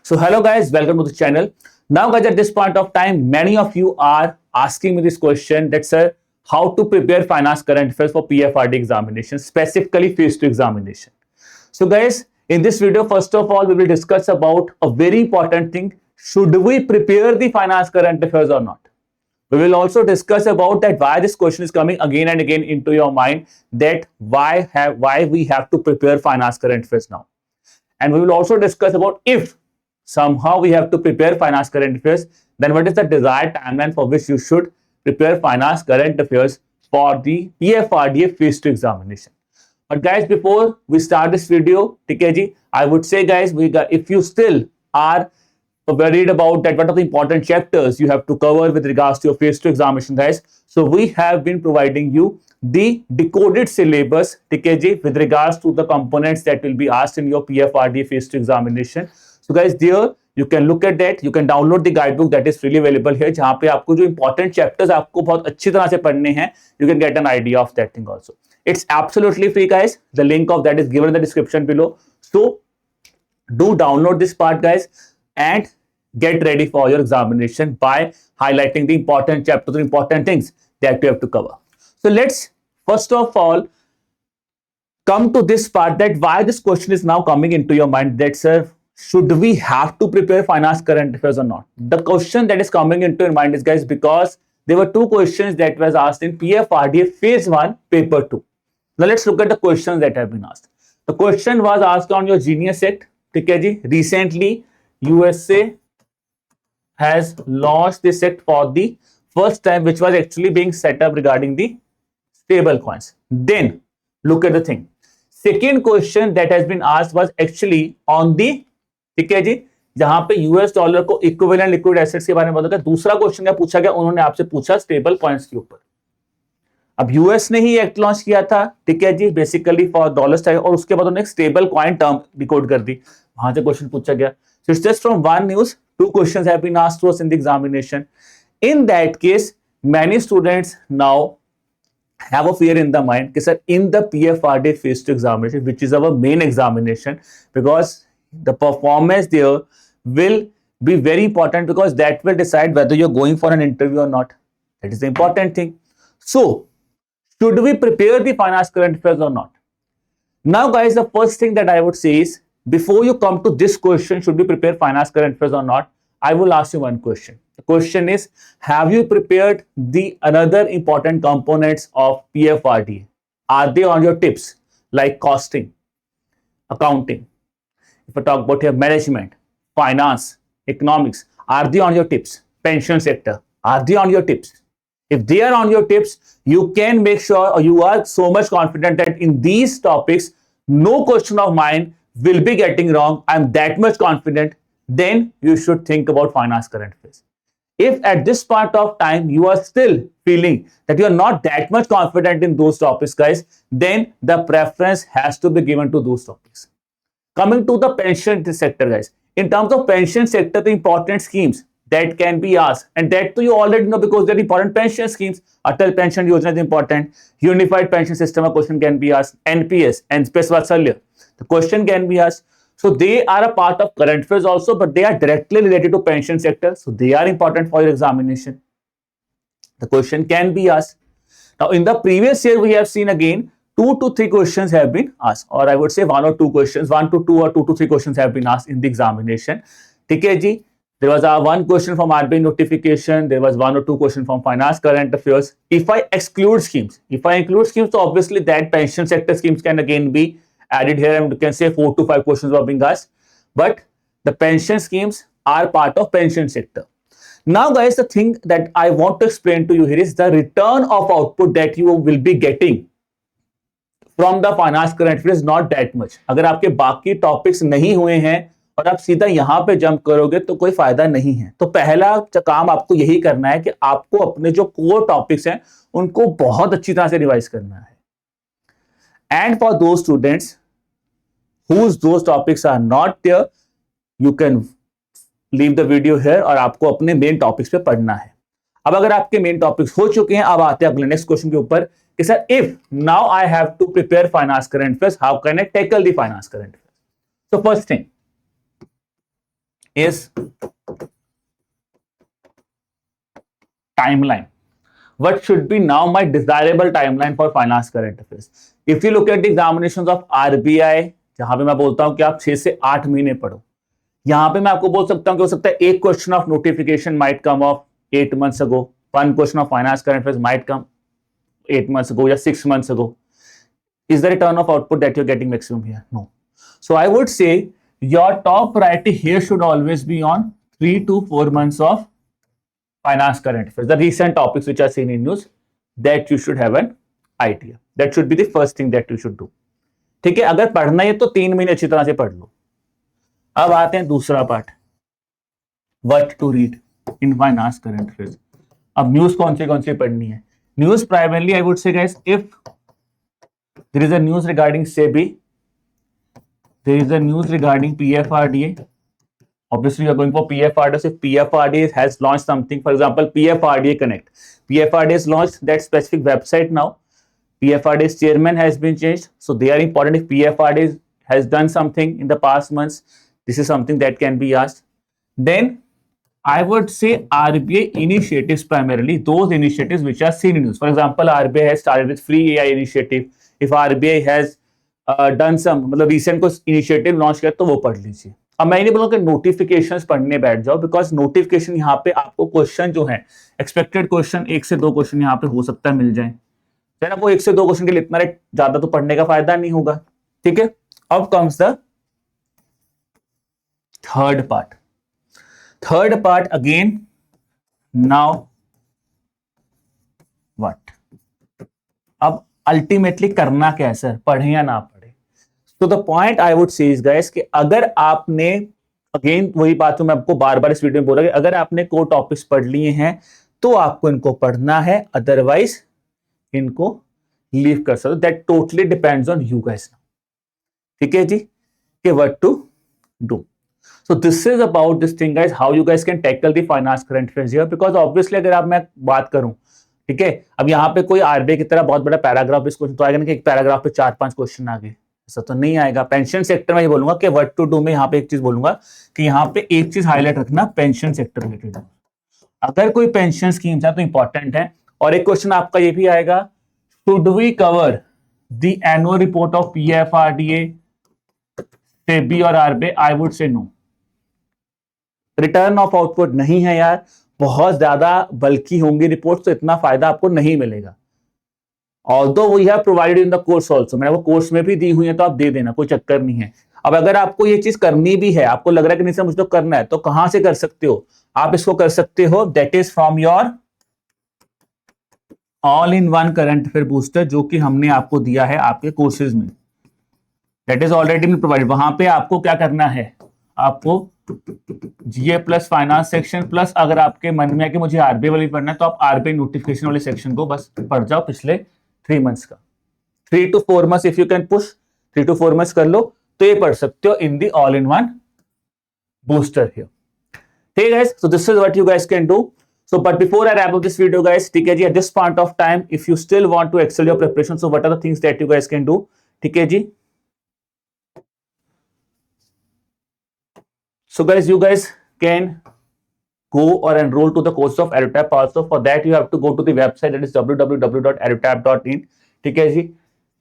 So hello guys, welcome to the channel. Now guys, at this point of time, many of you are asking me this question that sir, how to prepare finance current affairs for PFRD examination, specifically phase 2 examination. So guys, in this video, first of all, we will discuss about a very important thing. Should we prepare the finance current affairs or not? We will also discuss about that why this question is coming again and again into your mind, that why we have to prepare finance current affairs now. And we will also discuss about if somehow we have to prepare finance current affairs, then what is the desired timeline for which you should prepare finance current affairs for the PFRDA phase 2 examination. But guys, before we start this video, TKG, I would say guys, if you still are worried about that what are the important chapters you have to cover with regards to your phase 2 examination, guys, so we have been providing you the decoded syllabus, TKG, with regards to the components that will be asked in your PFRDA phase 2 examination. So guys, there you can look at that. You can download the guidebook that is freely available here, जहाँ पे आपको जो important chapters आपको बहुत अच्छी तरह से पढ़ने हैं, you can get an idea of that thing also. It's absolutely free, guys. The link of that is given in the description below. So do download this part, guys, and get ready for your examination by highlighting the important chapters, the important things that you have to cover. So let's first of all come to this part, that why this question is now coming into your mind, that sir, should we have to prepare finance current affairs or not? The question that is coming into your mind is, guys, because there were two questions that was asked in PFRDA phase 1 paper 2. Now let's look at the questions that have been asked. The question was asked on your Genius Act. Okay, recently USA has launched this act for the first time, which was actually being set up regarding the stable coins. Then look at the thing. Second question that has been asked was actually on the, ठीक है जी, जहां पे US dollar को equivalent liquid assets के बारे में बताया। दूसरा क्वेश्चन क्या पूछा गया, उन्होंने आपसे पूछा स्टेबल कॉइन्स के ऊपर। अब यूएस ने ही एक्ट लॉन्च किया था, ठीक है जी, बेसिकली फॉर डॉलर्स टाइप, और उसके बाद उन्होंने स्टेबल कॉइन टर्म डिकोड कर दी, वहां से क्वेश्चन पूछा गया। So it's just from one news, two questions have been asked to us in the examination. In that case, many students now have a fear in the mind कि sir, in the PFRDA phase 2 examination, which is our main examination, because the performance there will be very important, because that will decide whether you're going for an interview or not. That is the important thing. So should we prepare the finance current affairs or not? Now guys, the first thing that I would say is, before you come to this question, should we prepare finance current affairs or not, I will ask you one question. The question is, have you prepared the another important components of PFRDA? Are they on your tips, like costing, accounting? If I talk about your management, finance, economics, are they on your tips? Pension sector, are they on your tips? If they are on your tips, you can make sure, or you are so much confident that in these topics, no question of mine will be getting wrong. I'm that much confident. Then you should think about finance current affairs. If at this part of time you are still feeling that you are not that much confident in those topics, guys, then the preference has to be given to those topics. Coming to the pension sector, guys, in terms of pension sector, the important schemes that can be asked, and that you already know because they're important pension schemes. Atal Pension Yojana is important. Unified Pension System, a question can be asked. NPS, NPS Vatsalya, the question can be asked. So they are a part of current affairs also, but they are directly related to pension sector. So they are important for your examination. The question can be asked. Now in the previous year, we have seen again 2 to 3 questions have been asked, or I would say 1 or 2 questions, 1 to 2 or 2 to 3 questions have been asked in the examination. TKG, there was one question from RBI notification. There was 1 or 2 questions from finance current affairs. If I exclude schemes, so obviously that pension sector schemes can again be added here, and you can say 4 to 5 questions were being asked. But the pension schemes are part of pension sector. Now guys, the thing that I want to explain to you here is the return of output that you will be getting from the finance current affairs, not that much. अगर आपके बाकी topics नहीं हुए हैं और आप सीधा यहां पे जंप करोगे तो कोई फायदा नहीं है। तो पहला काम आपको यही करना है कि आपको अपने जो कोर टॉपिक्स हैं उनको बहुत अच्छी तरह से रिवाइज करना है। And for those students whose those topics are not there, you can leave the video here और आपको अपने मेन टॉपिक्स पे पढ़ना है। अब अगर आपके मेन टॉपिक्स हो चुके हैं, अब आते हैं अगले नेक्स्ट क्वेश्चन के ऊपर कि sir, if now I have to prepare finance current affairs, how can I tackle the finance current affairs? So first thing, is timeline. What should be now my desirable timeline for finance current affairs? If you look at the examinations of RBI, जहां पे मैं बोलता हूं कि आप 6 से 8 महीने पढ़ो, यहां पे मैं आपको बोल सकता हूं कि हो सकता है एक question of notification might come of 8 months ago, one question of finance current affairs might come 8 months ago or 6 months ago. Is the return of output that you're getting maximum here? No. So I would say your top priority here should always be on 3 to 4 months of finance current affairs, the recent topics which are seen in news, that you should have an idea. That should be the first thing that you should do. ठीक है, अगर पढ़ना है तो 3 महीने अच्छी तरह से पढ़ लो. अब आते हैं दूसरा part, what to read in finance current affairs. अब न्यूज कौन सी पढ़नी है? News primarily I would say guys, if there is a news regarding SEBI, there is a news regarding PFRDA, obviously you are going for PFRDA. So if PFRDA has launched something, for example PFRDA Connect, PFRDA has launched that specific website now. PFRDA's chairman has been changed, so they are important. If PFRDA has done something in the past months, this is something that can be asked. Then I would say RBI initiatives, primarily those initiatives which are seen in news. For example, RBI has started with free AI initiative. If RBI has done some मतलब recent कुछ initiative launch किया तो वो पढ़ लीजिए. अब मैं नहीं बोलूंगा कि नोटिफिकेशंस पढ़ने बैठ जाओ, बिकॉज नोटिफिकेशन यहाँ पे आपको क्वेश्चन जो है एक्सपेक्टेड क्वेश्चन 1 से 2 क्वेश्चन यहाँ पे हो सकता है मिल जाए. फिर आपको 1 से 2 क्वेश्चन के लिए इतना ज्यादा तो पढ़ने का फायदा नहीं होगा. ठीक है, अब comes the third part. Third part again, now what. अब अल्टीमेटली करना क्या है सर, पढ़े या ना पढ़े? तो द पॉइंट आई वुड से इज गाइस कि अगर आपने, अगेन वही बात मैं आपको बार बार इस वीडियो में बोला कि अगर आपने कोर टॉपिक्स पढ़ लिए हैं तो आपको इनको पढ़ना है, अदरवाइज इनको लीव कर सकते. That totally depends on you guys. ठीक है जी, कि what to do. So this is about this thing guys, how you guys can tackle the finance current affairs here. Because obviously अगर आप मैं बात करूं, ठीक है, अब यहाँ पे कोई आरबीआई की तरह बहुत बड़ा पैराग्राफ इस क्वेश्चन तो आएगा ना कि एक पैराग्राफ पे 4-5 क्वेश्चन आ गए, ऐसा तो नहीं आएगा. पेंशन सेक्टर में ये बोलूंगा कि व्हाट टू डू में यहाँ पे एक चीज बोलूंगा कि यहाँ पे एक चीज हाईलाइट रखना, पेंशन सेक्टर रिलेटेड. अगर कोई पेंशन स्कीम्स है तो इंपॉर्टेंट है. और एक क्वेश्चन आपका ये भी आएगा, should we cover the annual report of PFRDA, SEBI और RBI? I would say no. Return of output नहीं है यार, बहुत ज्यादा बल्कि होंगी रिपोर्ट, तो इतना फायदा आपको नहीं मिलेगा. Although we have provided in the course also, मैंने वो कोर्स में भी दी हुई है तो आप दे देना, कोई चक्कर नहीं है. अब अगर आपको ये चीज करनी भी है, आपको लग रहा है कि नहीं सर मुझे तो करना है, तो कहां से कर सकते हो? आप इसको कर सकते हो, that is from your all in one current affair booster, जो कि हमने आपको दिया है आपके कोर्सेज में. That is already been provided. वहां पे आपको क्या करना है, आपको GA plus finance section plus, अगर आपके मन में है कि मुझे आरबीआई वाली पढ़ना है तो आप आरबीआई नोटिफिकेशन वाले सेक्शन को बस पढ़ जाओ पिछले 3 months का. 3 to 4 months if you can push, 3 to 4 months कर लो तो ये पढ़ सकते हो in the all in one booster here. ठीक है guys, so this is what you guys can do. So but before I wrap up this video guys, ठीक है जी, at this point of time if you still want to excel your preparation, so what are the things that you guys can do. ठीक है जी, so guys you guys can go or enroll to the course of EduTap also. For that you have to go to the website, that is www.edutap.in. ठीक है जी,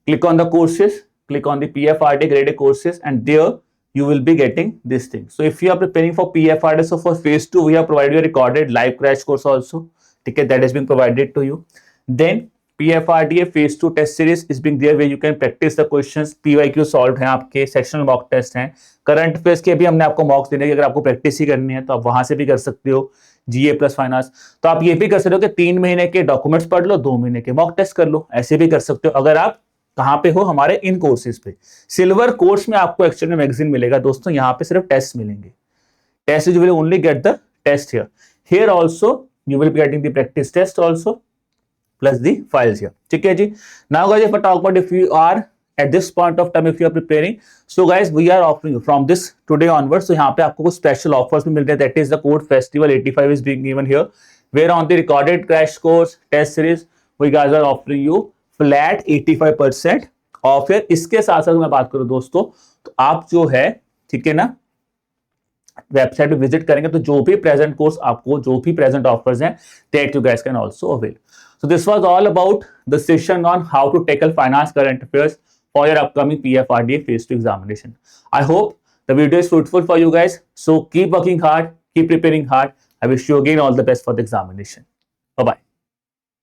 click on the courses, click on the PFRDA grade A courses, and there you will be getting this thing. So if you are preparing for PFRDA, so for phase 2 we have provided a recorded live crash course also. ठीक है, that has been provided to you. Then PFRDA phase 2 test series is being there where you can practice the questions. PYQ solved हैं आपके, sectional mock test हैं, current affairs के भी हमने आपको मॉक्स देने की, अगर आपको प्रैक्टिस ही करनी है तो आप वहां से भी कर सकते हो. जीए प्लस फाइनेंस, तो आप ये भी कर सकते हो कि 3 महीने के डॉक्यूमेंट्स पढ़ लो, 2 महीने के मॉक टेस्ट कर लो, ऐसे भी कर सकते हो. अगर आप कहाँ पे हो, हमारे इन कोर्सेज पे. सिल्वर कोर्स में आपको एक्चुअली मैगजीन मिलेगा दोस्तों, यहाँ पे सिर्फ टेस्ट मिलेंगे. Test you will only get the test here. Here also you will be getting the practice test also plus the files here. ठीक है जी. Now guys, if I talk about if you are at this point of time if you are preparing, so guys we are offering you from this today onwards, so यहाँ पे आपको कुछ special offers भी मिल रहे हैं. That is the code festival 85 is being given here, where on the recorded crash course test series we guys are offering you flat 85% off here. इसके साथ साथ मैं बात करूँ दोस्तों, तो आप जो है, ठीक है ना, वेबसाइट पे विजिट करेंगे तो जो भी प्रेजेंट कोर्स आपको, जो भी प्रेजेंट ऑफर्स हैं, that you guys can also avail. So this was all about the session on how to tackle finance current affairs for your upcoming PFRDA phase 2 examination. I hope the video is fruitful for you guys. So keep working hard, keep preparing hard. I wish you again all the best for the examination. Bye bye.